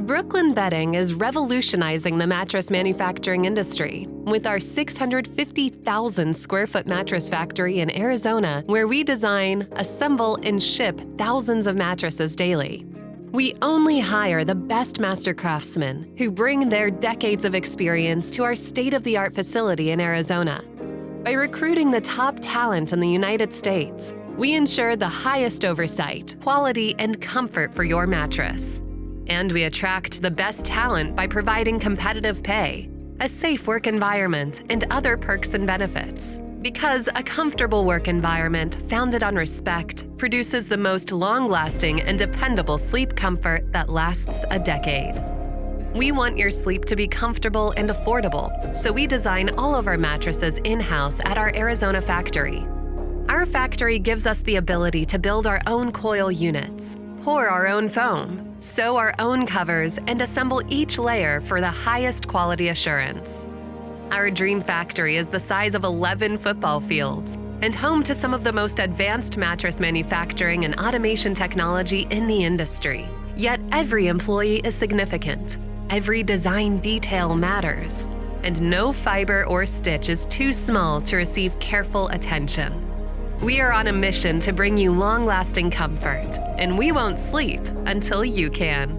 Brooklyn Bedding is revolutionizing the mattress manufacturing industry with our 650,000 square foot mattress factory in Arizona, where we design, assemble, and ship thousands of mattresses daily. We only hire the best master craftsmen who bring their decades of experience to our state-of-the-art facility in Arizona. By recruiting the top talent in the United States, we ensure the highest oversight, quality, and comfort for your mattress. And we attract the best talent by providing competitive pay, a safe work environment, and other perks and benefits. Because a comfortable work environment founded on respect produces the most long-lasting and dependable sleep comfort that lasts a decade. We want your sleep to be comfortable and affordable, so we design all of our mattresses in-house at our Arizona factory. Our factory gives us the ability to build our own coil units, pour our own foam, sew our own covers, and assemble each layer for the highest quality assurance. Our dream factory is the size of 11 football fields and home to some of the most advanced mattress manufacturing and automation technology in the industry. Yet every employee is significant. Every design detail matters, and no fiber or stitch is too small to receive careful attention. We are on a mission to bring you long-lasting comfort, and we won't sleep until you can.